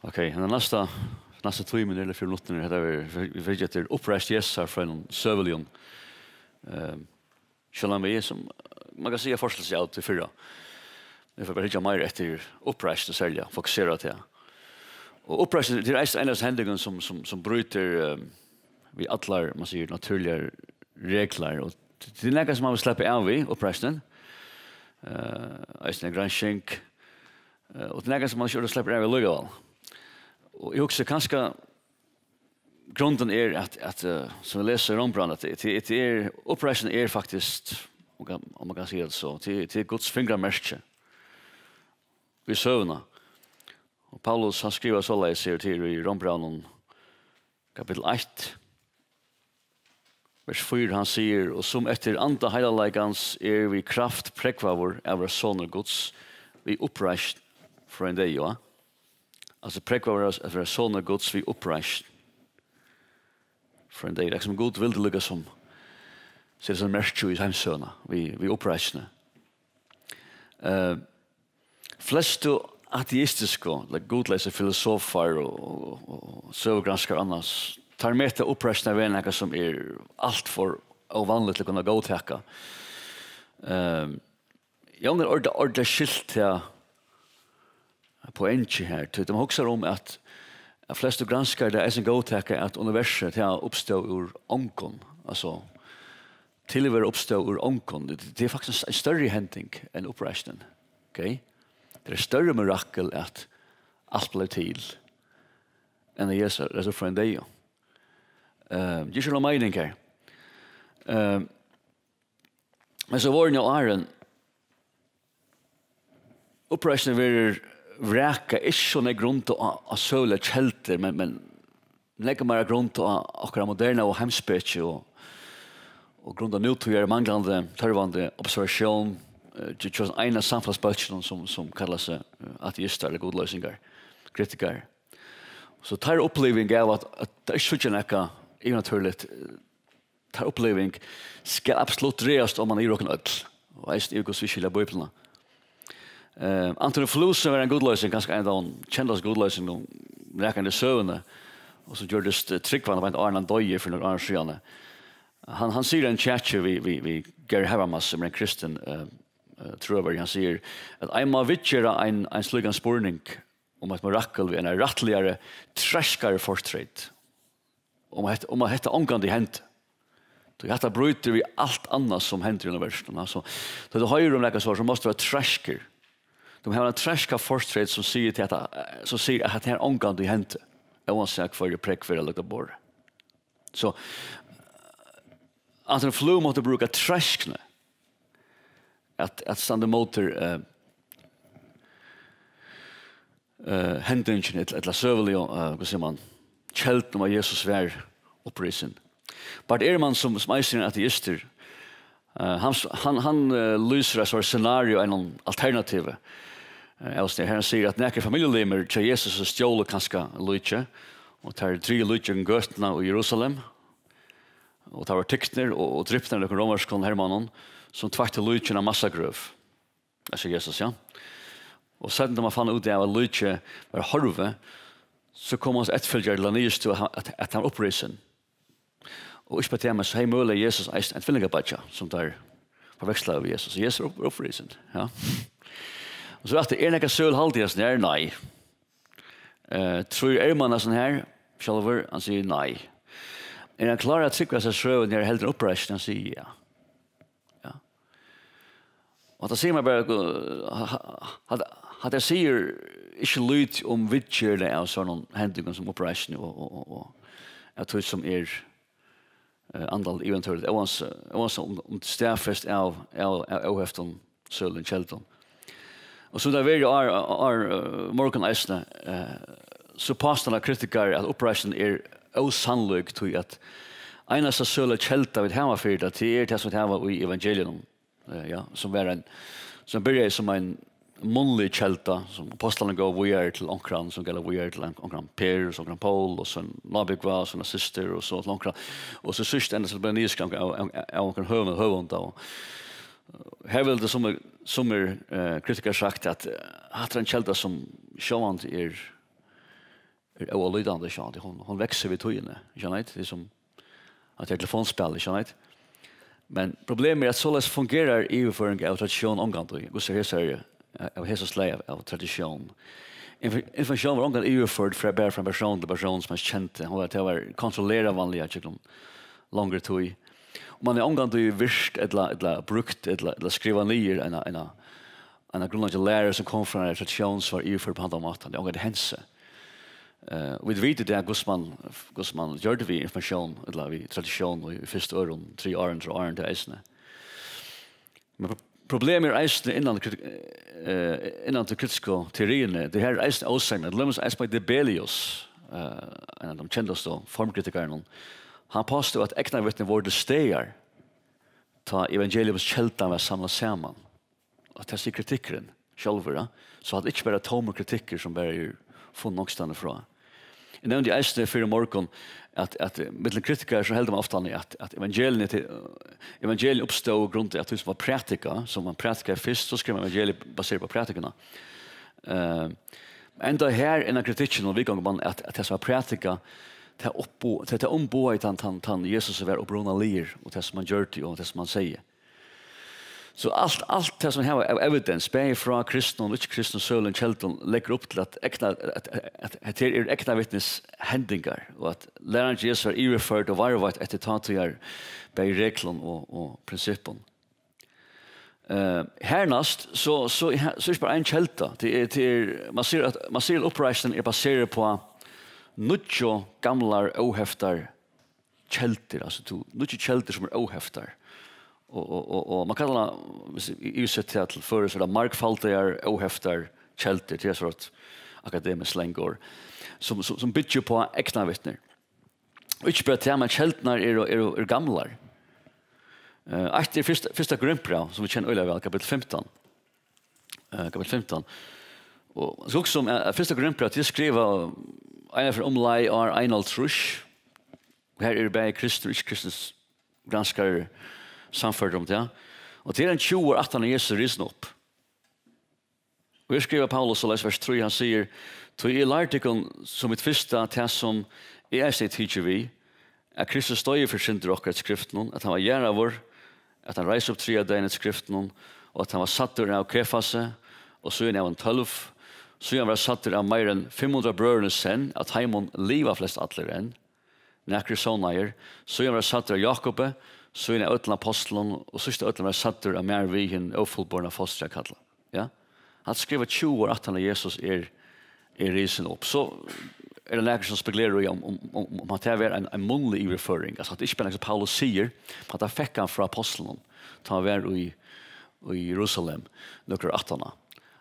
Okej, den nästa 2 minuter eller 4 minuter vi vet att det upprest Jesus från Sövelion. Shalom är som man kan säga förstås ut till förra. Det får bara mer efter upprest att sälja, fokusera till. Och upprest det är en av händelserna som bryter vi alla man säger naturliga regler och det är något som man vill släppa av i uppresten. En granskink och det är något som man skulle släppa av i legal. Och jag också kanske grunden är att som vi läser om brand att det är uppresten är faktiskt om man kan säga det så till Guds fingermärke. Vi sövna. Och Paulus han skriver så där ser till i Rombranden kapitel 8 vers 4 han säger och som efter anta heiligans är vi kraft präkvavor över soner Guds vi uppreist för en dag ja. Alltså präkvavor över soner Guds vi uppreist för en dag. Det som Gud vill lyckas som så det är märkt i hans söna vi uppreistne. Flesto ateistiska, like godläsa filosofer och sövgranskar annars tar med till uppreistna vänner som är allt för ovanligt att kunna godtäcka. Jag undrar ordet skilt poänger här. De huxar om att flesta granskar det är en godtäcka att universet har uppstått ur onkon. Alltså tillver uppstått ur onkon. Det är faktiskt en större händning än uppreisten. Okej? Det är större mirakel att allt blev till än Jesus reser från dig. Det är en mening här. Men så var det ju Aron uppreisningen vill vräka inte sådana grund av söla kälter men lägger mer grund av akkurat moderna och hemspetsje och grund av nutida manglande törvande observation det är en av samfunnsbølgen som kallas ateister eller godløsninger, kritiker. Så tar oppleving av at det er ikke noe naturligt. Tar oppleving skal absolutt reast om man er råken ødel. Og jeg er ikke så bøyplene. Anthony Flusser var en godløsning, ganske en av de kjendeste godløsningene, rækende søvende, og så gjør det tryggvann av en Arnan Døye for noen andre skyene. Han sier en tjatje vi Gary Habermas som er en kristen tror han säger att jag må vittgöra en slugan spårning om ett mirakel vid en rattligare träskare forträtt om att hetta omgående hänt då detta bryter vi allt annat som händer i universum alltså så det har ju de läkare så måste vara träsker de har en träska forträtt som säger till att så säger att det här omgående hänt jag måste säga för det präck för att lukta bort så att en flu måste bruka träskna att standa motor händingen eller sövelig vad säger man kjelt om Jesus var upprisen. Bara man som är ateister han lyser ett scenario en alternativ. Alltså här säger att när familjelemmer till Jesus stjål kanske lycka och tar 3 lyckor i götterna i Jerusalem och tar tyckner och drypnar den romerska hermanon som tvärtom lyckan av massagröv. Alltså Jesus, ja. Och sen när man fann ut att lyckan var halva så kom hans ettföljare Lanius till att han upprisen. Och inte på temat så hej möjliga Jesus en tvillingabatja som där förväxlar av Jesus. Så Jesus upprisen, ja. Och så att det är några sölhaltigas när nej. Tror man en sån här själver han säger nej. Är han klar att trycka sig sjö när helt upprisen han säger ja. Och det ser man bara att jag säger inte lyd om vidtjörde av sådana händelser som operation och jag tror som andal eventuellt. Jag var om stäffest av efter sölen kälton. Och så där var ju Morgan Eisner så pastorna kritiker att operation osannolikt till att ena så sölen kälta vid hemmafyrd att det som det var i evangelium. Ja, som var som började som en munlig kälta som apostlarna gav vidare till onkran som gav vidare till onkran Per och onkran Paul och sen Nabigva och såna syster och så onkran och så sist ända så blev ni skam onkran hövund då här vill det som kritiker sagt att en kälta som sjövant är olyddande, så hon växer vid tøyene, det är som att det är telefonspel, men problemet är att således fungerar överföring av tradition omgående. Gustav Hesar av Hesar slag av tradition. Information var omgående överförd från person till person som är känt. Hon var kontrollera vanliga längre tøy. Och man är omgående virst eller brukt eller skriva ner en grundläggande lärare som kom från en tradition som var överförd på andra maten. Det är omgående hänse. Vi vet det Gusman gör det vi information eller vi tradition i första åren 3 år till äsne. Men problemet är äsne innan det kritiska teorierna. Det här äsne avsägna. Lämnas äsne Debelius, en av de kändaste formkritikerna. Han påstod att äkna vittnen var det stegar ta evangeliums kältan var samla samman. Och testa kritikeren själva. Så att det inte bara tomma kritiker som bara få någonstans ifrån. Jag nämnde äsne för morgon att med kritiker så hällde man ofta att evangelien uppstod grund att det var praktika som man praktikar först så skrev man evangeliet baserat på praktikerna. Ända här en kritiken och vi gånger man att det var praktika till omboet han Jesus var upprona lir och det som man gör till och det som man säger. Så allt det som har evidens, bäg från kristna och inte-kristna sölen kälton lägger upp till att det är äkta vittnes händingar och att läraren Jesus är överförd och varvat efter tatujar bäg reglon och principen. Härnast så är det bara en kälta. Man ser uppreisen är baserad på nutjo gamlar ohäftar kälter, alltså nutjo kälter som är ohäftar. Och man kallar i utsett till för så där markfaltiga ohäftar kälter till så att akademiskt slängor som bygger på äkta vittnen. Och inte bara till att kältnar är gamlar. Det är första Korinthierbrev som vi känner öliga väl, kapitel 15. Kapitel 15. Och så också första Korinthierbrev till skriva en för omlai är Einald Trusch. Här är det bara Kristus granskar samförd om det. Och till en 20 år att han Jesus risen upp. Och jag skriver Paulus och läser vers 3, han säger «Tog I lärtikon som ett första test som jag säger teacher vi att Kristus stod för synder och skriften, att han var gärna att han reiste upp 3 dagar i skriften och att han var satt av Kefase och så av en 12 så han var satt av mer än 500 bröderna sen att heimon liva flest atler än näkre sånnager så han var satt av Jakobe så är ötla aposteln och sista ötla var satt av mer vigen ofullborna fostra kalla. Ja? Han skriver 20 år att han Jesus är risen upp. Så är det näkre som spekulerar om att det är en munlig överföring. Alltså att det inte är som Paulus säger att han fick han från aposteln ta han var i Jerusalem några 18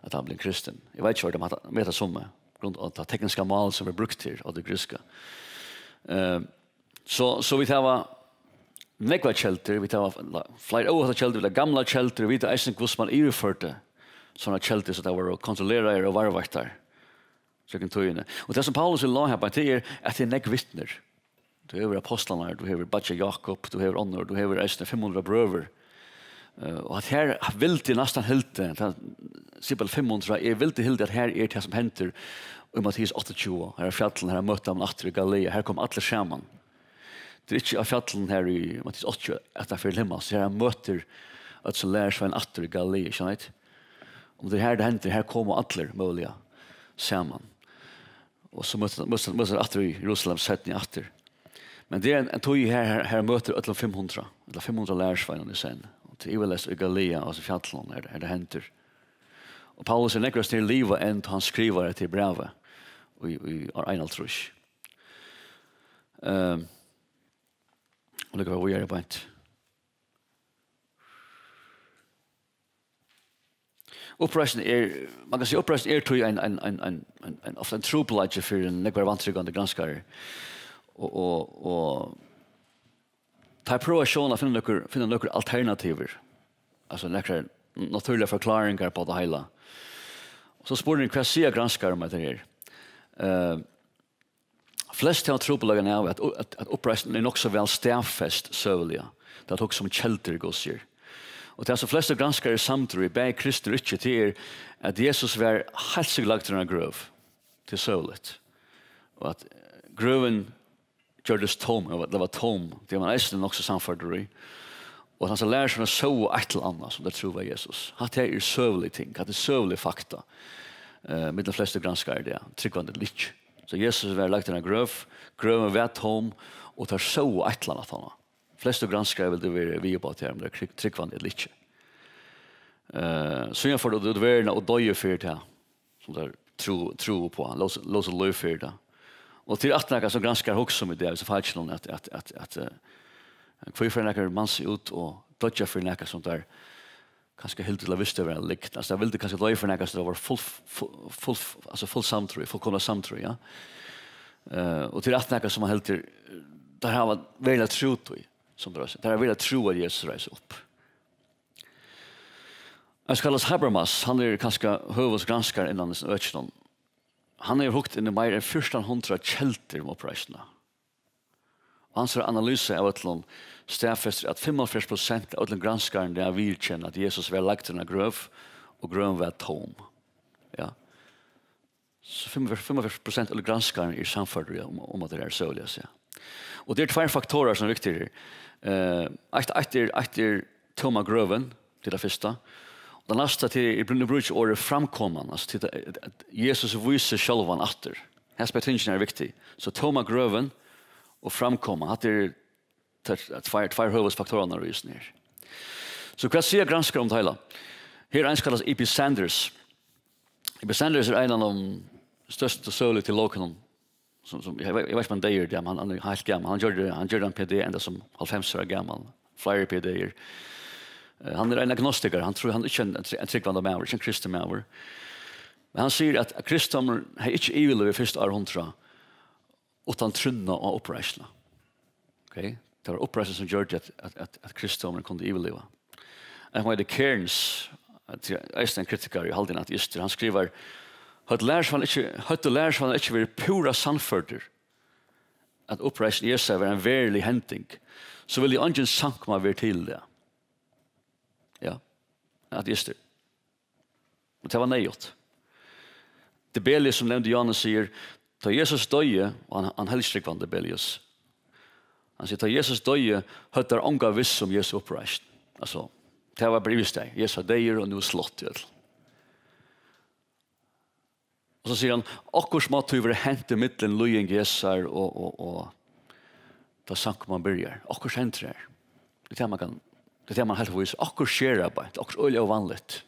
att han blev kristen. Jag vet inte vad de vet det som grund av det tekniska mal som är brukt här av det grekiska. Så vi tar nekva kjelter, vi tar flere åhata kjelter, vi tar gamla kjelter, vi tar eisen hvordan man överförde sådana kjelter så det var att kontrollera och varvaktar. Och det som Paulus vill la här på det är att det är nek vittner. Du har apostlarna, du har Batja Jakob, du har Onnor, du har eisen 500 bröver. Och att här vill det nästan helt, Sibel 500 är vill det helt att här är det som händer i Matteus 28, här är fjällen, här är mötet om natter i Galilea, här kommer alla samman. Det är inte av fjällen här i Matteus 8 att det är för hemma, så här möter att så lär sig en natter i Galilea, känner ni? Om det här det händer, här kommer alla möjliga samman. Och så möter natter i Jerusalem, sätten i natter. Men det är en tog här möter alla 500, eller 500 lärsvänner sen. Till Iveles i Galilea, alltså fjällen, här det händer. Och Paulus är nekrast till livet än han skriver det till brevet i Einald Trusch. Och det går vi göra på ett. Uppreisen man kan säga uppreisen till en trupelage för en nekvar vantryggande granskare. Och ta prova att finna några alternativer. Alltså nekvar naturliga förklaringar på det hela. Så spår vad säger granskare om det här. Flest har trobelagen är att uppreisen är också väl stävfäst sövliga. Det är också som kälter gossier. Och det är så flesta granskare samtidigt, bäg Kristus inte till att Jesus var helt sig lagt till en gröv till sövligt. och att gröven gjordes tom, det var tom, det var nästan också samförd och han så lär sig att så ett eller annat som det tror var Jesus. Att det är sövlig ting, att det är sövlig fakta. Med de flesta granskare det, tryggvande lich. Så Jesus var lagt i en gröven var tom och tar så ett eller annat han. Flesta granskare vill det vara vi på det, men det är tryggvande lich. Så jag får det värna och döja för det som där tro på han, låsa löv för det. Och till att några som granskar också med det så fallet någon att kvar för några man ser ut och dodja för några sånt där kanske helt till visst över likt. Alltså jag ville kanske löv för några som var full samtro, fullkomna samtro, ja. Och till att några som helt där har varit väldigt tro i som det där är väldigt tro att Jesus reser upp. Jag kallas Habermas, han är kanske huvudgranskare innan den öknen. Han har hukt inn i mer enn 1400 kjelter om oppreisene. Hans analyse av at han stedfester at 45% av den granskaren det er virkjent at Jesus var lagt til en grøv, og grøven var tom. Ja. Så 45% av granskaren er samfunnet om at det er så, ja. Og det er tvær faktorer som er viktige. Ett er toma grøven, til det første. Den nästa till nu brukar ordet framkomman, alltså till att Jesus visar självan åter. Här spelar är viktigt. Så toma gröven och framkomma att det tvär huvudfaktorerna just ner. Så vad säger granskare om det hela? Här är en kallas E.P. Sanders. E.P. Sanders är en av de största söler till lokalen. Som jag vet man det är det, han är helt gammal. Han gör en PD ända som 50 år gammal. Flyer PD. Han är en agnostiker. Han tror han inte en tryggvande människa, inte en kristen människa. Men han säger att kristendommen har inte evil vid första århundra utan trunna och uppreisna. Okej? Det var uppreisna som gör att kristendommen kunde evil leva. En av de Cairns, en kritiker i halvdelen ateister, han skriver Høtt lærs han ikke være pura sannførder at uppreisna Jesus var en verlig henting, så vil de ingen sankma være til det. Ja, ateister. Men det var nejot. Debelius som nevnte Johannes sier, da Jesus døye, og han helstrykvande Debelius, han sier, da Jesus døye, høttar ånga viss om Jesus oppreist. Altså, det var brivist deg. Jesus døyer og nu slått. Og så sier han, akkurs måtte vi være hent i middelen løying Jesar og da sank man byrjar. Akkurs hent det. Det er man kan det är man helt vis. Akkur skjer arbeid. Akkur øyelig og vanligt.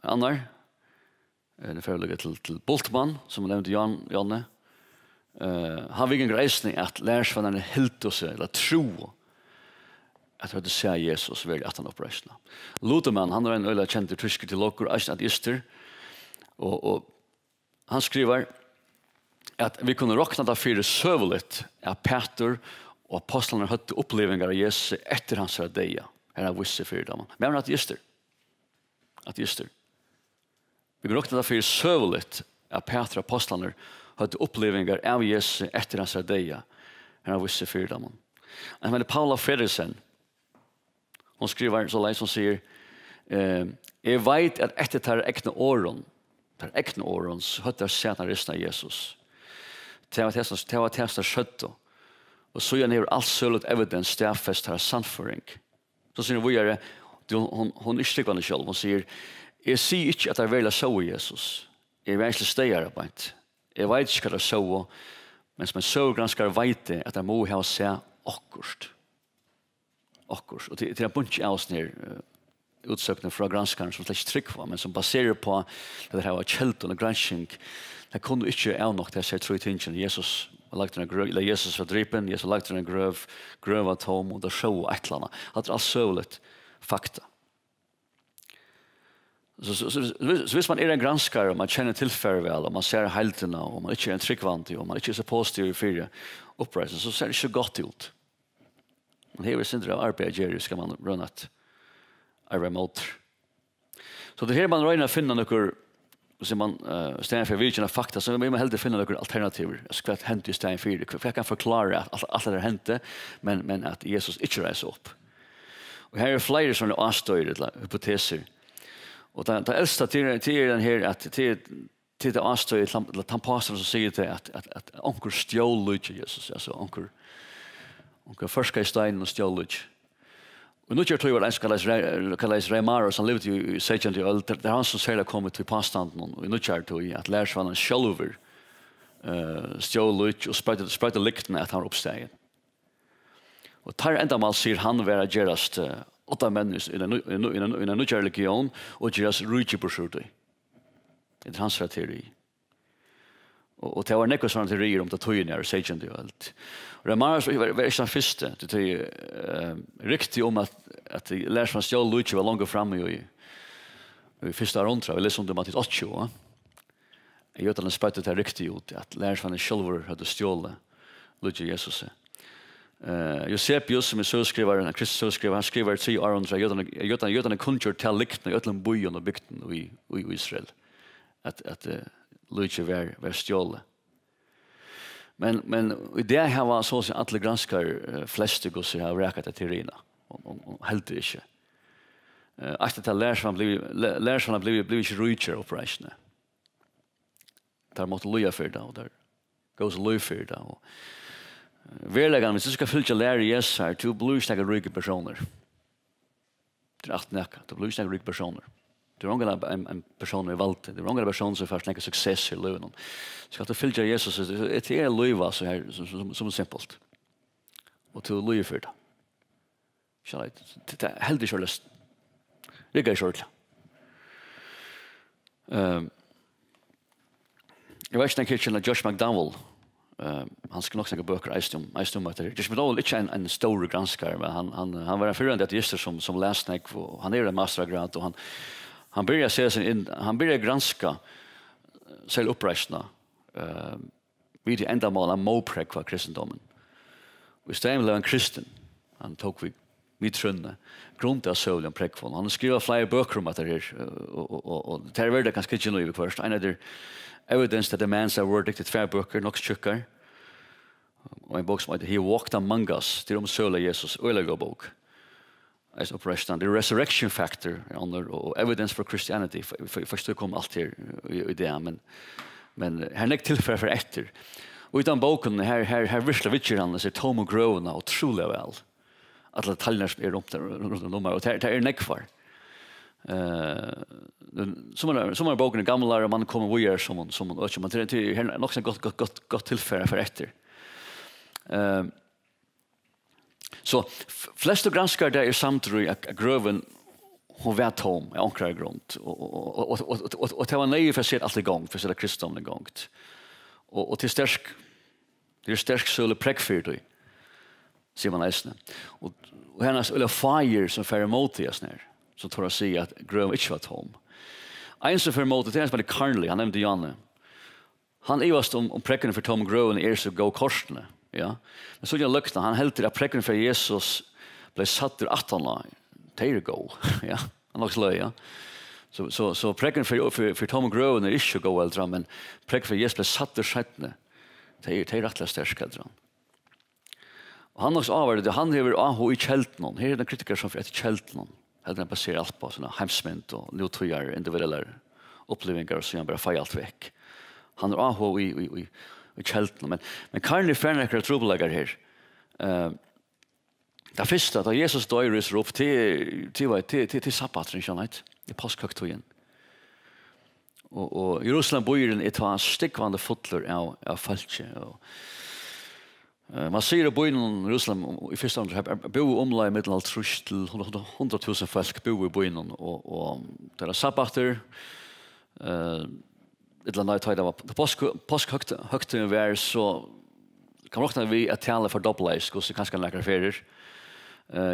Annar. Det fører til Bultmann, som nevnte Janne. Han vil en reisning at lærersvannerne helt oss, eller tro at hørte se Jesus ved at han oppreisna. Luthemann, han er en øyelig kjent tysker til lokker, ateister, og han skriver at vi kunne råkna det fyrir søvelet av Peter og apostlarna hadde opplevelser av Jesus etter hans deia. Her er visse fyrir dem. Men han er ateister. Vi kan råkna det fyrir søvelet av Peter og apostlarna hadde opplevelser av Jesus etter hans deia. Her er visse fyrir dem. Men Paula Fredriksen, hon skriver så leit som sier, jeg vet at etter tar ekne åren, så hadde jeg sett han resten av Jesus. Det var testet skjøttet. Og så gjør han alt sølet evidens stedfest her sannføring. Så sier hun videre, hun ikke stikker henne selv. Hun sier, jeg sier ikke at jeg vil så Jesus. Jeg vil egentlig steg arbeid. Jeg vet ikke hva jeg så, men som en søgranskere vet det, at jeg må ha seg akkurat. Og til en bunch av oss nere utsøkene fra granskeren som slett ikke trygg var, men som baserer på det her var kjelt og granskning. Det kunne ikke av nok til å si tro i tingene. Jesus var drypen, Jesus var lagt til en grøv var tom, og det så et eller annet. Det er alt søvlet fakta. Så hvis man er en granskare, og man kjenner tilfære vel, og man ser heltene, og man ikke er en tryggvantig, og man ikke er så positiv i fire oppreisen, så ser det ikke godt ut. Men her er sindre av arbeid, Jerry, skal man rønne et arbeid mot. Så det her man røyner å finne noen, så man stedet for virkende fakta, så må man heldig finne noen alternativer. Hva hentet i stedet for det? For jeg kan forklare at alt det hentet, men at Jesus ikke reiser opp. Og her er flere sånne avstøyere, hypoteser. Og det eldste til den her, at det till det avstöj till tampastorn som säger det att onkel stjål lite Jesus, alltså onkel förska i steinen och stjål lite. Och nu tror jag att kallas Reimar som levde i 16 öl där han som säger kommit till påstanden och nu tror jag att lärs van en själver stjål lite och sprätte lykten att han uppsteg. Och tar ända mal ser han vara gerast 8 människor i en nya religion och gerast rike på skjorte. Det hans teori. Och det var nekva sånne teorier om det tog nere 16 ölt. Och det var ikke den første. Det er riktig om at lærs fra stjål Luigi var langt fremme i første rundtra. Vi leser om det Mattis 8. Jeg gjør at han spøytet det riktig ut, at lærs fra sjølver hadde stjålet Luigi Jesus. Josepius, som er søskriver, en kristus søskriver, han skriver 3 rundtra. Jeg gjør at han kunnkjørt til liktene i øtlen byen og bygden i Israel. At Luigi var stjålet. Men i det här var så att alla granskar flesta gossar har räkat till Rina och helt inte. Att det lärs man blir inte richer operation. Där måste loja för det och där goes loja för det och verkligen men så ska fylla lära yes här till blue stack rika personer. Det är att näka, det blue stack rika personer. Det är en person i valt. Det är en person som får success i livet. Så att det fylla Jesus det är livet så här som simpelt. Och till livet för det. Så det är helt självt. Det är självt. Jag vet inte kitchen Josh McDowell. Han ska nog säga böcker Eistum att det. Josh McDowell är en stor granskare men han var en förande ateister som läste och han är en mastergrad och han börjar se sig in, han börjar granska sig uppreisna vid det enda mål av målpräck för kristendomen. Och istället blev en kristen. Han tog vid trunne grund av solen präckfull. Han skriver flera böcker om det här och det här är det ganska inte nu först. En av det evidence that the man's are verdicted fair böcker, nog tjockar. Och en bok som heter He Walked Among Us, det är om solen Jesus, öliga bok. As operation, the resurrection factor och evidence for Christianity först det kom allt här i det men här lägger tillfälle för efter. Och utan boken här vissla vitcher han så Tom och Grona och truly väl. Att detaljerna är upp där nummer och det är nekvar. Som är boken gamla man kommer vi är som man det är nog så gott tillfälle för efter. Så flesta granskar där är samtidigt att gröven hon var tom i ankrar grund och det var nej för sig allt igång för sig kristendomen igång och till det är stark så präck för dig ser man nästan och hennes eller fire som för emotias när så tror jag se att gröven inte var tom en så för emotias det är bara Carnley han nämnde Janne han är just om präcken för Tom Gröven är så gå korsne. Ja. Men så jag lukta han helt till att präcken för Jesus blev satt ur 18 år. There go. Ja. Han också löja. Så präcken för Tom Gröven är inte gå äldre men präcken för Jesus blev satt ur 17. Det är rättligt starkt äldre. Och han också avvärde han har i kälten. Här är den kritiker som för ett kälten. Helt den baserar allt på såna hemsmynd och nuttojar individuella upplevelser som jag bara får allt väck. Han har i kälten men Carnley Fernaker trubbelagar här. Det första att Jesus dör is upp till sabbaten sjönat i påskhögtiden. Och Jerusalem bojen är två stickvande fotlar av falske och man ser bojen i Jerusalem i första hand bo omlai mellan 30 till 100,000 folk bo i bojen och det är sabbater ett land att det var påskhögtiden var så kan räkna vi att tala för dubblas så kanske lägga färger.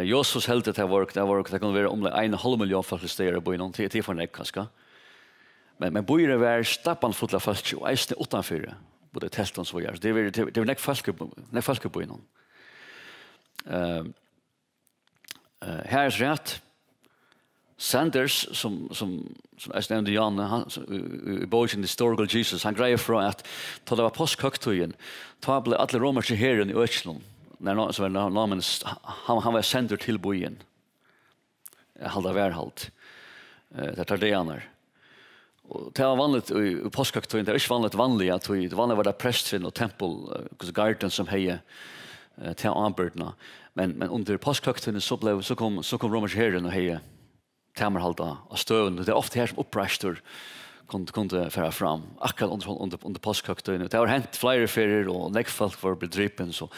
Jesus helt det var det kunde vara om 1,5 miljon folk steder på någon till för näck kanske. Men bojer var stappan fulla folk och är det utanför både testan så var det näck folk på någon. Här är rätt Sanders som är nämnde Jan han i boken historical Jesus han grejer från att ta det var påskhögtiden ta blev alla romerska herren i Östland när någon så var namnen han var sänd till bojen halda värhalt det tar det anar Och det var vanligt i påskhögtiden, det är inte vanligt att det vanliga var det prästrin och tempel, garden som heje till anbördena. Men under påskhögtiden så kom romersk herren och heje tamerhalda av støven. Det är ofta här som upprastor kunde föra fram akkurat under påskhögtiden. Det har hänt flera ferier och nekfolk var bedripen, så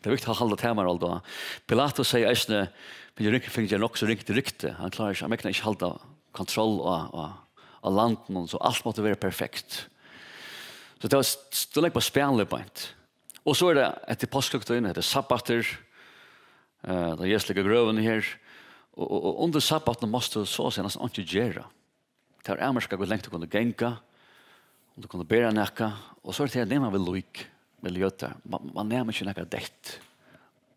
det är viktigt att hålla tamerhalda. Pilatus säger äsne, finns jag också riktigt rykte. Han klarar sig, han kan inte hålla kontroll av landen, så allt måste vara perfekt. Så det var på spänlig point. Och så är det etter påskhögtiden, det är sabbater, det gästliga gröven här. Och under sabbaten måste så sen nästan inte göra. Det är amerska gå längt att kunna gänga, och du kunna bära näka, och så är det när man vill luk med ljötar. Man nämmer inte näka däkt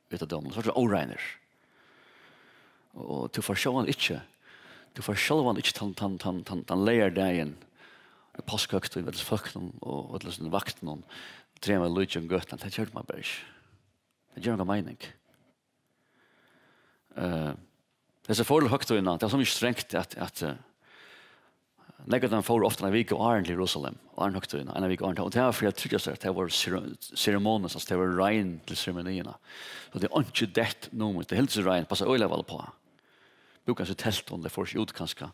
utav dem, så är det oreiner. Och du får sjåan inte. Du får självan inte tan leir dagen påskhögtiden med folknen och med vakten och träna luk och göttan. Det gör man bara inte. Det gör någon mening. Det är så fordel högtiden, det är så mycket strängt att negativt får ofta en vecka och Arn till Jerusalem, Arn högtiden, en vecka Arn. Och det var för att trycka sig att det var ceremonier, så det var regn till ceremonierna. Så det är inte det nummer, det är helt så regn, passar öjla väl på. Boka sig tält om det får sig ut kanske.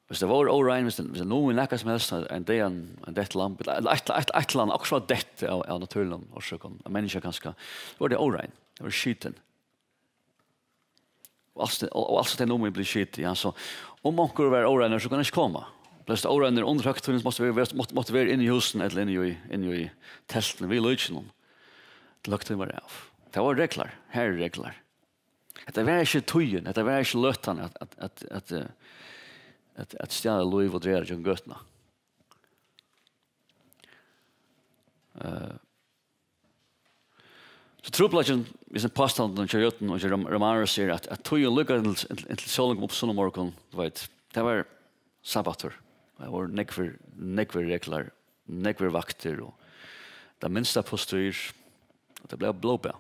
Hvis det var oregn, hvis det noen nekka som helst, en det lamp, et land, også var det av naturen, av mennesker kanskje, så var det oregn, det var skiten. Og altså det noen blir skit, ja, så om man kunne være oregner, så kan det ikke komme. Hvis det oregner under høgtiden, måtte være inne i husen, eller inne i teltene, vi løy ikke noen. Det høgtiden var det av. Det var regler, her er regler. Det var ikke tøyen, det var ikke løtene at stjæle lov og dreie gjennom gøtene. Så trobladjen, hvis en påstand og kjøyøten og Romaro sier at tøyen lykket til solen kom opp sånn morgen, det var sabbater. Det var nekver regler, nekver vakter, og det minste postyr, og det ble blåbær.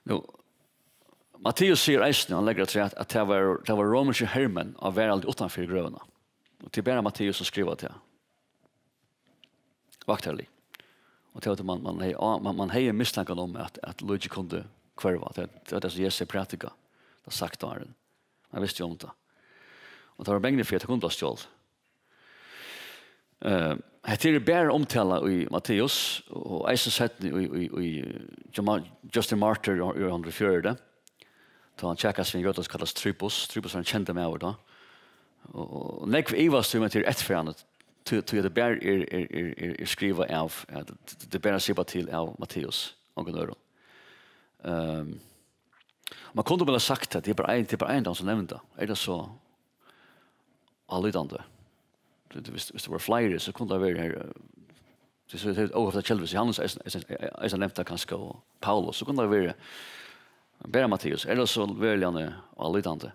Nu, Matteus sier eisen, han legger til at det var romerske hermen av hver aldri utenfor grøvene. Og til bare Matteus som skriver til vakterlig. Og til at man heier mistanken om at Luigi kunde kvarva. Det var det som Jesus pratika. Det har sagt av den. Man visste jo om det. Og det var bengre for at det kunne bli stjålet. Det er bare omtala i Matteus, og eisen sett i Justin Martyr i 104. Da han tjekkas ved en gøtas kallas Trypos. Trypos var en kjente med over da. Og nekv ivas til meg til ettfyrande, til at det bare er skriva av, det bare skriva til av Matteus og Gunnar. Man kunne vel ha sagt at det er bare en som nevnte. Er det så allydande? Hvis det var flere, så kunne det være her, det er overfor Kjelvis, Johannes er nevnt kanskje, og Paulus, så kunne det være bare Matteus, er det så velgjende og allydande.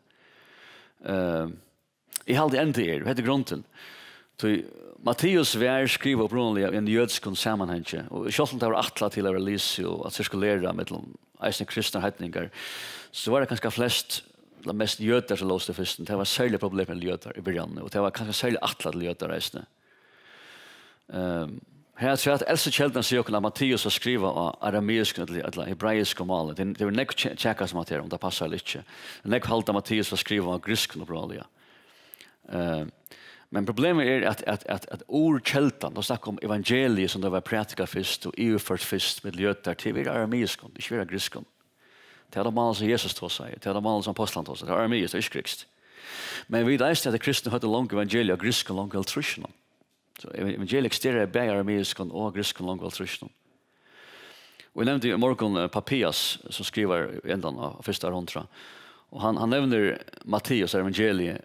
Jeg halde enda det heter grunden. Matteus var skriva opprunelig av en jødisk sammenheng, og selv om det var atla til å release og at sirkulere mellom eisen kristne hetninger, så var det kanskje flest de mest jøder som låste førsten. Det var særlig problem med jøder i begynnelsen, og det var kanskje særlig atla til jøder reisende. Her tror jeg at eldste kjeldene sier at Matteus har skrivet av arameisk eller hebraisk og malet. Det var nekk tjekka som at det, om det passer eller ikke. Nekk halte Matteus har skrivet av grisk og bra. Men problemet er at ordkjeltan, da snakker om evangeliet som det var pratika først og EU-først først med jøder til vi arameisk, ikke vi grisk. Det er det malet som Jesus tog seg, det er det malet som apostelen tog seg, det er arameisk, det er ikke grikst. Men vi vet at kristne hadde langt evangeliet og grisk og langt veltrusjonen. Så evangeliet eksisterer begge arameisk og grisk og langt veltrusjonen. Og jeg nevnte i morgen Papias, som skriver enden av første arhundra, og han nevner Matteus evangeliet.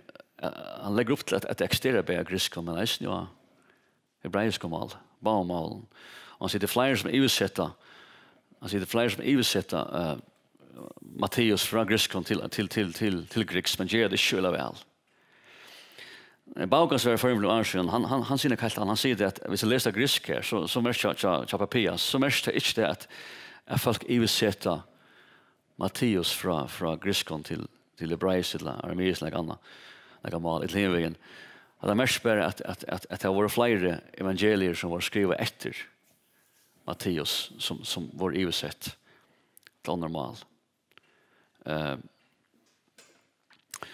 Han legger upp till att det existerar bara griska, men det är ju hebraiska mal, barnmalen. Han sitter flera som översätta Matteus från griskan till griks, men ger det själva väl. Baukas var förmodligen Arsen, han säger kallt han säger det att hvis jag läser grisk här så märker jag Papias, så märker jag inte det att folk översätta Matteus från griskan till hebraisk eller arameisk eller annat. några mal i livet. Att det mest bara att det var flera evangelier som var skriva efter Matteus som var översatt till normal.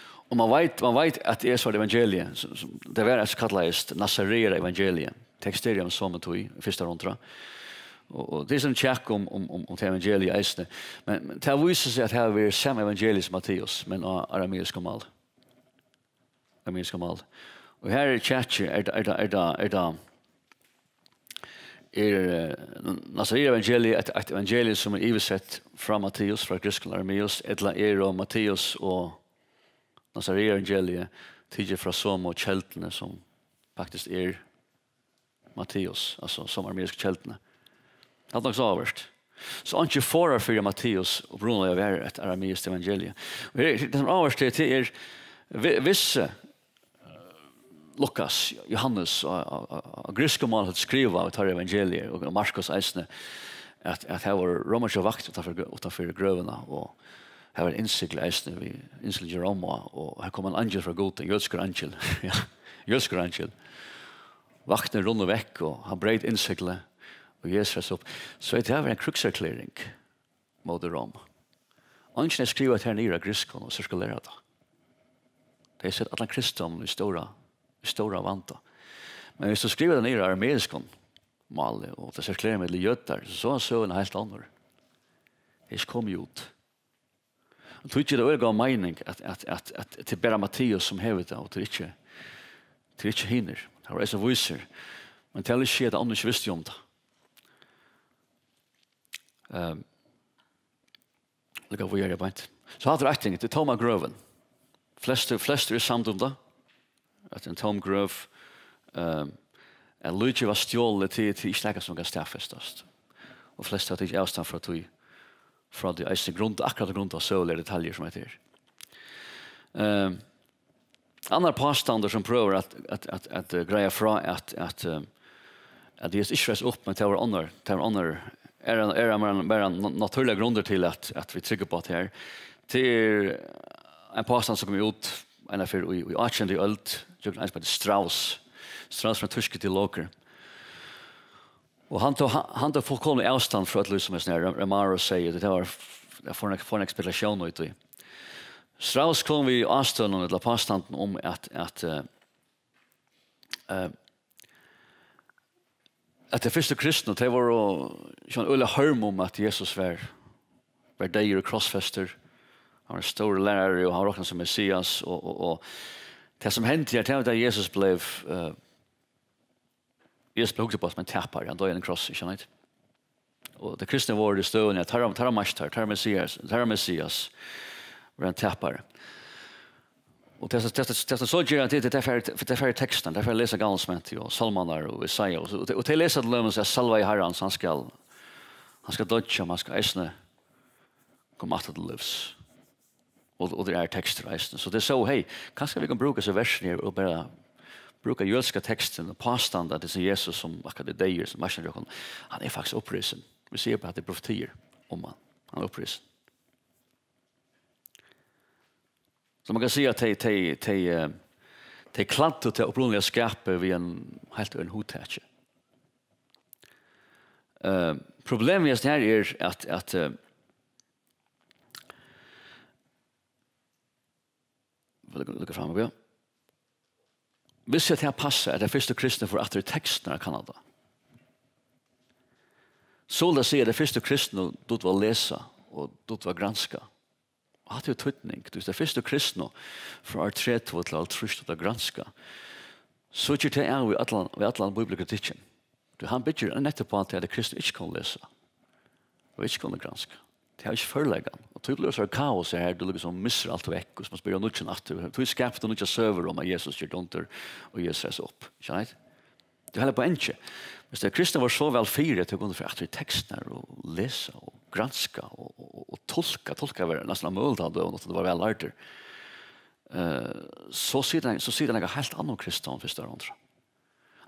Och man vet att det är så evangeliet det var så kallat Nazarera evangeliet texterium som tog i första rundan. Och det är en check om det evangeliet är men det visar sig att här är samma evangeliet som Matteus men arameiska mal. Arameiska mal. Och här är chatcher Nazarera evangeliet ett evangelium som är översatt från Matteus från grekiska arameus eller Matteus och Nazarera evangeliet tidigare från som och kältene som faktiskt är Matteus alltså som arameiska kältene. Det är också avvärst. Så inte förar för Matteus och Bruno av ett arameiskt evangelium. Och det som avvärst är vissa Lukas, Johannes och grekiska mal att skriva av tar evangelier och Markus eisne att här var romerska vakt utanför grövarna och här var insikt eisne vi insikt Jeroma och här kom en angel från Gud, en jødisk angel. Ja, jødisk angel. Vakten runt veck och han bröt insiklet och Jesus upp. Så det var en krukserkläring mot Rom. Angelen skriver här nere grekiska och cirkulerar det. Det är så att alla kristna i stora vanta. Men hvis du skriver det ner i arameiskon mal och det cirkulerar med jötar så är det helt annorlunda. Det kommer ut. Och tror det är en mening att till bara Matteus som hävdar det och till inte hinner. Det var så visar. Men det är inte att andra visste om det. Lika vad gör jag bara inte. Så hade rätt till Thomas Groven. Flest är samt om det. Att en tom gröv en lydje var stjålet till ikke snakke som kan stafestast. Og flest har ikke avstand fra det eiste grunn, akkurat grunn av søle detaljer som heter. Andra påstander som prøver at greia fra at det ikke reis opp, men det var andre bare naturliga grunder til at vi trykker på at her. Det en påstand som kommer ut en för i 18:e öld jag ens på Strauss från tyska teologer. Och han tog fullkomlig avstånd från att liksom Ramaro säger det var för en expedition ut i. Strauss kom vi avstånd och påstanden om att det första kristna det var sån ölla harm om att Jesus var där och crossfester. Han var stor lärare och han räknas som Messias och det som hände är att Jesus blev huggad på som en tappare. Han dog i en kross, ikke sant? Och det kristna var det stående att tar Mastar, tar Messias var en tappare. Och det så gör det är för texten, därför läsa Gamla och Salmanar och Jesaja och till läsa det lömmer sig salva i Herren så han ska dodja, man ska äsna komma att det livs. Och det är textreisen. Så det är så, hej, kanske vi kan bruka så versen och bara bruka jødiska texten och påstånd att det är Jesus som akkurat det är som marsjen han är faktiskt upprisen. Vi ser på att det är profetier om han är upprisen. Så man kan säga att det klantar till upprunliga skapet vid en helt en hotätje. Problemet här är att lukka fram og hvis det her passer at det første kristne får etter teksten av Kanada så la si at det første kristne du var lesa og du var granska og hatt jo tøytning det første kristne fra 3 til alt trist og granska så ikke det er vi atlan bibelkritikken han bygger nettopp på at det kristne ikke kan lesa og ikke kan granska det har ikke førleggen. Og tog løser kaos her, du liksom misser alt vekk, og så man spør noe natt. Tog skapte noe server om at Jesus gjør donter, og Jesus reser opp. Skjønner du? Det er heller på ikke. Hvis det kristne var så vel fire til å gå for at tekster, og lese, og granska, og tolka. Tolka var nesten mulig av det, og det var vel lært. Så sier det noe helt annet kristne, hvis det er andre.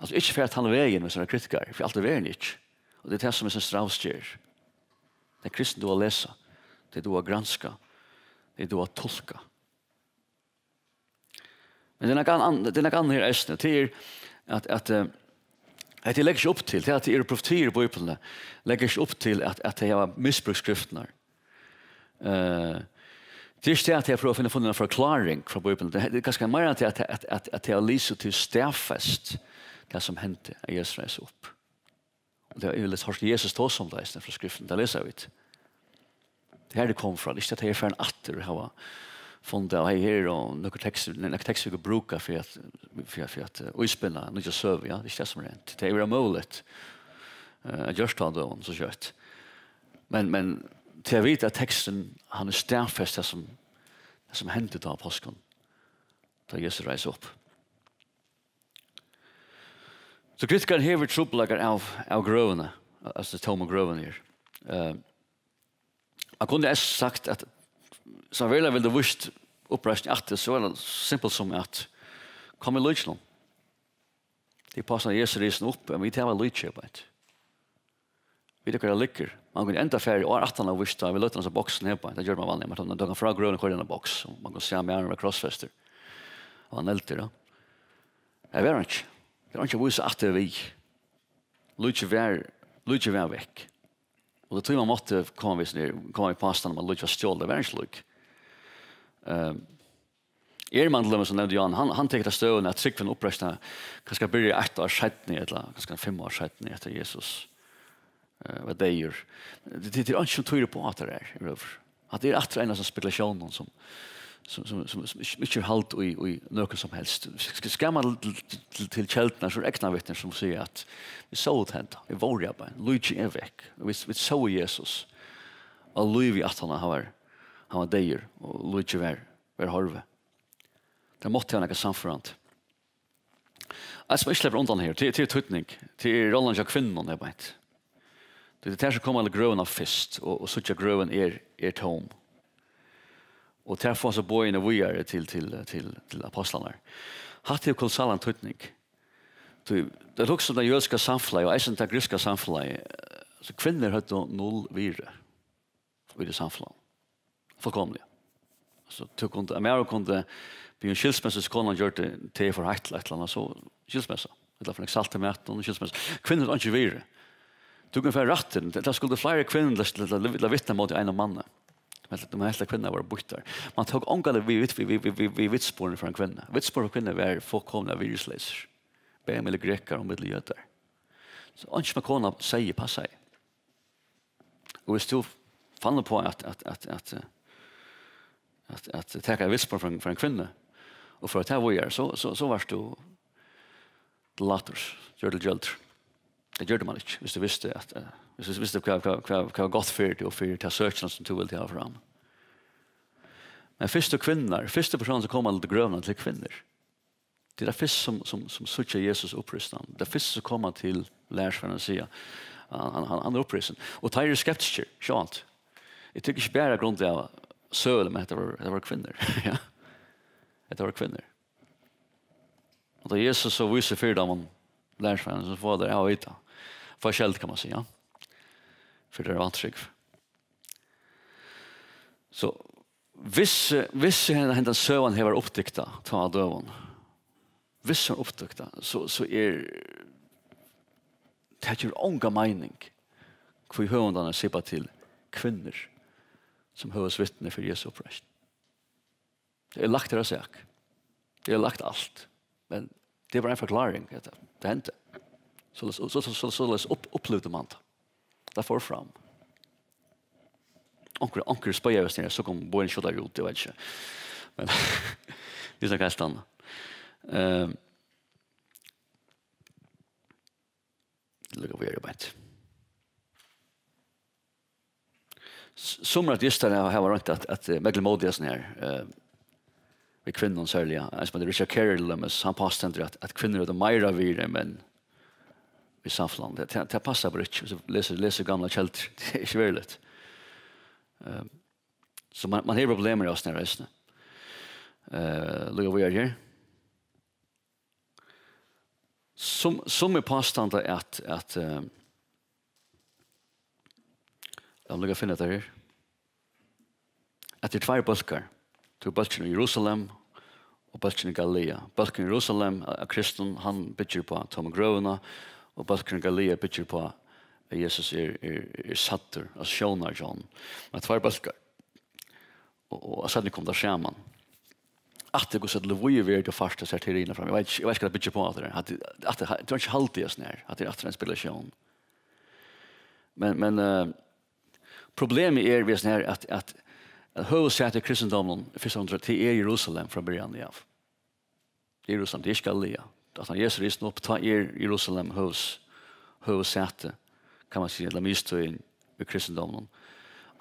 Altså, ikke for at han er veien, hvis han er kritiker, for alt er veien ikke. Og det er det som er sin strafstjer. Det är kristen du har läsa. Det du har granska. Det du har tolka. Men det är något annat här ästna. Det är att det lägger sig upp till. Det är att det är profetier i Bibeln. Lägger sig upp till att det har missbruksskrifterna. Det är inte att jag prövar att finna en förklaring från Bibeln. Det är ganska mer att det har lyst till stäffest det som hände att Jesus reser upp. Och det är ju lite hört Jesus tog som det från skriften. Det läser vi inte. Det här det kom från. Inte att det är för en atter har funnit det här och några texter vi kan bruka för att utspinna nya söv. Ja, det är inte det som är rent. Det är möjligt att görs ta det så kött. Men till jag vet att texten han är stämfäst det som hände då av påsken. Då Jesus reser upp. Så kritikeren hever trubbelager av grøvene, altså tom og grøvene her. Jeg kunne sagt at så vel vil det vist oppreisning at det så er det simpelt som at kom i løsning. Det er passet Jesus reisen opp, men vi tar vel løsning. Vi tykker det lykker. Man kunne enda ferie år 18 av vist da vi løsning av boksen her på. Det gjør man vanlig. Man tar fra grøvene kvar i denne boks. Man kan se med med crossfester. Og han elter da. Jeg vet ikke. Det er ikke vise at det er vi. Lydje vær vekk. Og det tror man måtte komme i pastan om at lydje var stjål. Det var ikke lyk. Erman som nevnte Jan, han tenkte støvende at Tryggven oppreisene kanskje begynne 1 år siden, eller kanskje 5 år siden etter Jesus var deir. Det er ikke som tyder på at det er. At det er etter en av spekulasjonen som ikke er halt i noe som helst. Skal man til kjeltene så ekna vittner som sier at vi så ut hent, vi var jobba, Luigi er vekk, vi så Jesus, og Luigi at han var deir, og Luigi var harve. Det måtte han ikke samforant. Jeg som ikke slipper undan her, til tøytning, til rollen av kvinnen er beint. Det er det som kommer alle grøven av fyrst, og så ikke grøven er tom. Og til å få seg bøyene videre til apostlarna. Hatt det jo kolossal tøytning. Det er også det jødiske samfunnet, og eisen det griske samfunnet, så kvinner hadde 0 vire i det samfunnet. Fullkomlig. Så Amerika kunne bli en skilsmesse, så kunne han gjøre det til for et eller annet, så skilsmesse. Det er for en salte med og skilsmesse. Kvinner hadde ikke vire. Du kan få retten. Det skulle flere kvinner til å vittne mot en av mannen. Men de hele kvinner var bort der. Man tok omgående vi vitsporene for en kvinne. Vitsporene for kvinner var fullkomne virusleser. Bemelig greker og middeljøter. Så ønsker man kona sier passer. Og hvis du fanner på at ta en vitsporene for en kvinne, og for å ta våger, så var du laters, gjør det gjølter. Det gjør det man ikke, hvis du visste at hvis du visste hva var godt for det, og for det søkene som du vil ta fram. Men første personen som kommer til grøvene til kvinner, det er det første som søker Jesus opprystene. Det er første som kommer til lærersvenn og sier han er opprystene. Og tar er skeptiker, skjønt. Jeg tykker ikke bare grunn til å søle, men det var kvinner. Ja. Det var kvinner. Og da Jesus så viser for dem om lærersvenn, så får det av vite. Forskjellig kan man si, ja. For det er vantrygg. Så hvis hendan søvann hever oppdykta ta av døven, hvis han oppdykta, så er det ikke ånga mening hvor høvendene ser på til kvinner som høves vittne for Jesu oppreist. Det er lagt deres sak. Det er lagt alt. Men det er bare en forklaring. Det hendte. Så opplevde man det. Det får fram. Onker spøyer oss nere, så kom båren kjøttet ut, det vet ikke. Men det er sånn helt annet. Det lukker vi beint. Sommer at just det her var rundt at Meggle Modiasen her, ved kvinnen særlig, som det Richard Carroll, han påstender at kvinner er det mer av vire, men i samfunnet. Det passer bare ikke. Hvis du leser gamle kjelter, det er ikke veldig litt. Så man har problemer i oss når reisene. Lukker vi her. Som er påstående at jeg lukker finne det her. At det er 2 bølger. 2 bølger i Jerusalem og balken i Galilea. Balken i Jerusalem av kristen, han bygger på Tom Grøvene, og balken i Galilea bygger på at Jesus satter, altså sjånar John. Men tvær balkar. Og sedan kom det skjermen. At det går så levuje ved det første serterina fram. Jeg vet ikke hva det bygger på at det er. At det er ikke halvtid sånn her. At det er en spillasjon. Men problemet er ved sånn her at hovedsatt i kristendommen til Jerusalem fra begynnelsen av. Jerusalem, det er ikke Galilea. At han Jesus risen opp, ta Jerusalem hovedsatt, kan man si, eller mistøyen i kristendommen.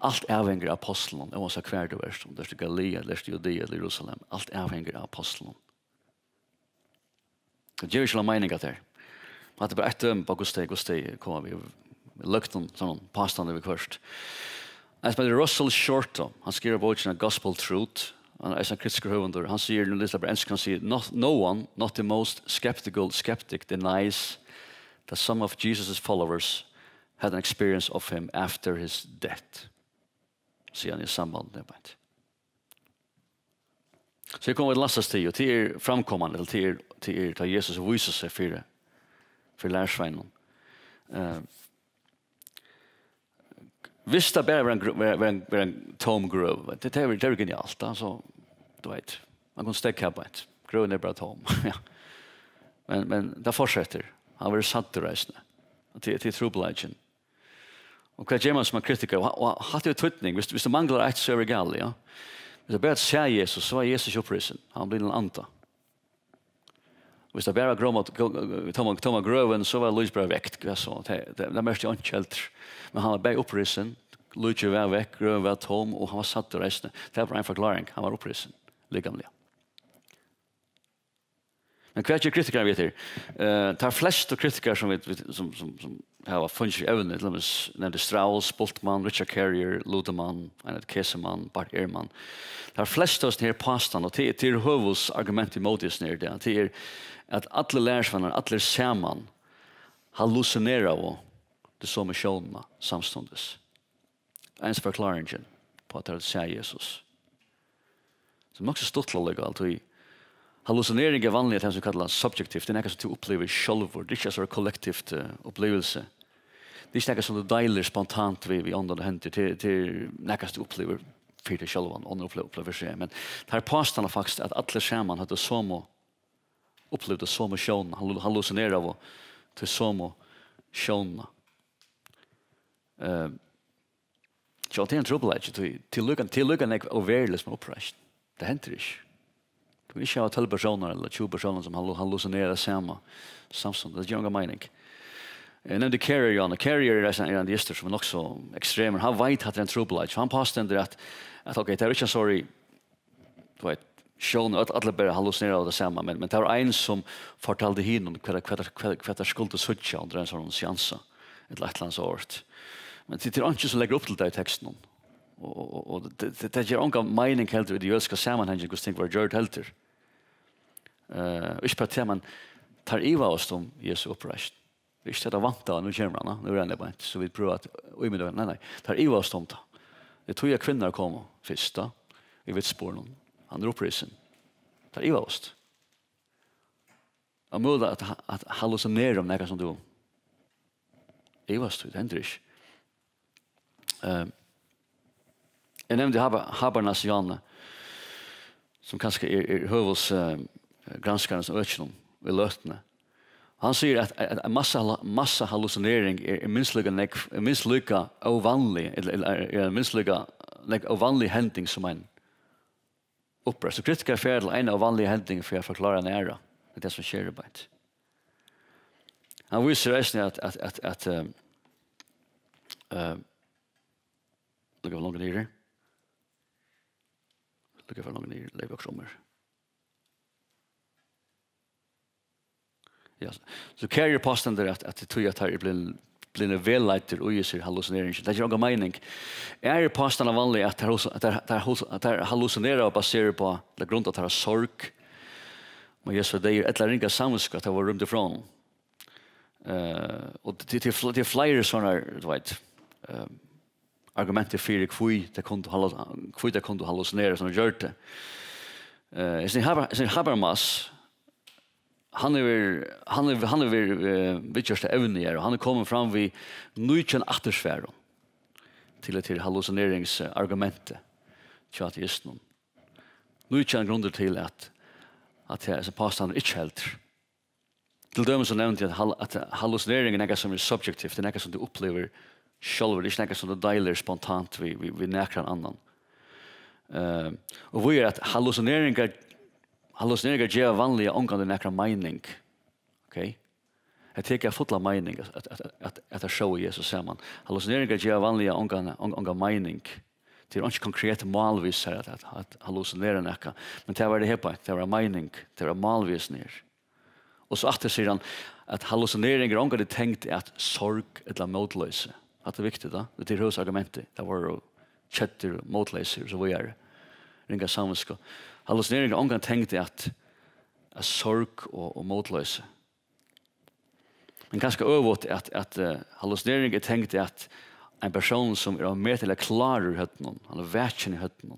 Allt avhänger av apostlen. Jag måste kvar det värst. Om det är Galilea, det är Judea eller Jerusalem. Allt avhänger av apostlen. Det ger inte någon mening att det. Att det bara ett döm på Gusti kommer vi lukt om sån påstående vi först. Han som heter Russell Shorto. Han skriver boken av Gospel Truth. Han är en kritisk huvudunder. Han säger nu lite på engelska, han säger no one, not the most skeptical skeptic, denies that some of Jesus' followers had an experience of him after his death. Så han i samband med det. Så jag kommer att lastas till och till framkommande till Jesus visar sig för lärsvännen. Visst det bara var en tom grov. Det är genialt. Alltså, du vet, man kan stäcka på ett. Gröven är bara tom. Ja. Men det fortsätter. Han var satt i reisene. Till trobladjen. Och vad gör man som en kritiker? Och har det tydning? Hvis det manglar ett så är det galet, ja. Hvis det bara att säga Jesus, så är Jesus upprisen. Han blir en anta. Hvis det bara tomma gröven, så var Louis bara väckt. Det är mest ju inte. Men han var bara upprisen. Louis var väck, gröven var tom, och han var satt i resten. Det var en förklaring. Han var upprisen. Ligamliga. Men hva er kritikere vet her? Det er flest av kritikere som har funnet i evne, til og med nevnte Strauss, Bultmann, Richard Carrier, Ludemann, Einat Kesemann, Bart Ehrmann. Det er flest av oss her påstand, og til høvels argument imot oss nere det, til at alle lærersvenner, alle sammen, hallusinerer av det som sjånene samståndes. Ens forklaringen på at det er å Jesus. Så det er nok så stort legalt, og hallucinering är vanligt att som kallas subjektivt. Det är något som du upplever själv. Det är inte så kollektivt upplevelse. Det är inte något som du delar spontant vid andra händer. Det är något som du upplever för dig själv och andra upplever sig. Men det här påstående faktiskt att alla skärman hade samma upplevde samma sjön. Hallucinerar av till samma sjön. Så det är en trubbelage. Till lyckan är överligt med upprest. Det händer inte. Vi ikke har 12 personer eller 20 personer som hallucinerer samma samstånd. Det er ikke mening. Jeg nevnte Carrier. Carrier er en gester som er nok så ekstremer. Han vet at det er en trobelage. Han påstender at ok, det er ikke sorry, du vet, sjån, at alle bare hallucinerer av det samme, men det er en som fortalte henne hva det skulle suttje under en sånn seanse, et eller annet året. Men det er ikke som legger opp til det i teksten. Og det gjør ikke mening helt i det jødiske sammenhengen hvordan ting var gjort helt. Ikke bare til man tar iva oss om Jesu oppreist. Det er ikke det vant av, nå kommer han, nå renner jeg bare så vi prøver at, nei, tar iva oss om det. Det tog jeg kvinner kom først da, i vitsporen, han er oppreisen. Tar iva oss. Og måte at hallucinere om noe som du iva oss, det hender ikke. Jeg nevnte Habermas Janne, som kanskje er høvels granskaren som økjennom i løtene. Han sier at en massa hallucinering er minst lykka ovanlig, eller minst lykka ovanlig hending som en opprest. Så kritikere er ferdig en ovanlig hending for å forklare en æra. Det er det som skjer i beit. Han viser reisende at lukka for langt nyere. Lukka for langt nyere, lever også ommer. Ja, så Carrier påstår at det tror at det blir en velleiter og gir hallucinering. Det er ikke noen mening. Er påstående vanlig at det hallucinerer og baserer på det grunn at det er sorg. Men Jesus det er et eller annet sammensk at det var rundt ifrån. Og det er flere sånne, du vet, argumenter for hvor det kunne hallucinere som det gjør det. Sin Habermas, han är viktigaste evne och han är kommit fram vid nykän attersfären till hallucineringsargumentet till ateisten. Nykän grunder till att det är påstående inte helt. Till dömen så nevnte jag att hallucinering är något som är subjektivt, det är något som du upplever själv, det är inte något som du delar spontant vid näkran annan. Och vi är att hallucineringar ger vanliga omgående näkra mening. Okej? Jag tycker fulla mening att show Jesus samman. Hallucineringar ger vanliga omgående mening. Det är inte konkret målvis här att hallucinera näka. Men det var det här på, det var mening, det var målvis ner. Och så att sedan att hallucineringar omgående tänkt att sorg eller motlöse. Att det är viktigt då. Det är husargumentet. Det var chatter motlöse så vi är. Ringa sammansko. Hallucineringar omgående tänkt att sorg och motlöse. Men ganska övrigt att hallucinering är tänkt att en person som är mer till att klara i hötten, han är vätchen i hötten.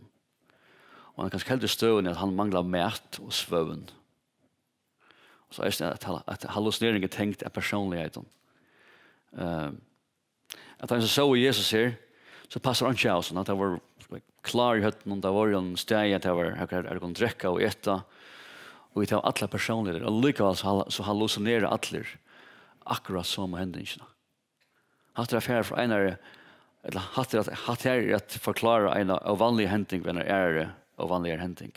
Och han kanske hellre stövande att han manglar mät och svövn. Så är det att hallucinering är tänkt att personligheten. Att han så i Jesus här, så passar han inte av sånt att det var klar i hötten, det var en steg att det var här kan dräcka och äta. Och vi tar alla personligheter. Och likväl så hallucinerar alla akkurat som händelserna. Hatt det affär för en eller hatt det att förklara en av vanliga händning när är av vanliga händning.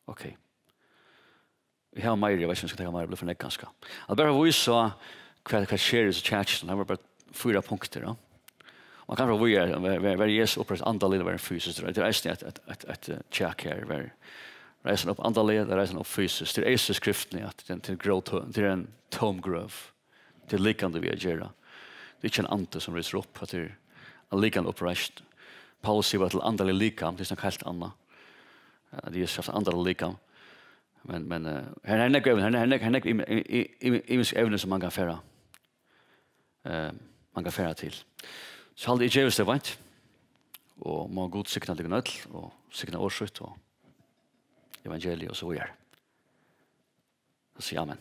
Okej. Vi har mer, jag vet inte om jag ska ta mer, det blir för nek ganska. Att bara visa vad sker i chatchen, det var bara 4 punkter. Ja. Man kan bara visa vad Jesus upprätt andaliga var fysiskt. Det är ett check här. Reisen upp andaliga, reisen upp fysiskt. Det är skriften att det är en tom gröv. Det är likande vi gör. Det är inte en ante som reser upp. Det är en likande uppreist. Paulus säger att andaliga likam, det är något helt annat. Det är så andaliga likam. Men här är det ävne som man kan fära. Man kan fära till. Så håll det i djävus det vant. Och må god sikna till nöll och sikna årsut och evangeliet och så vidare. Så säger amen.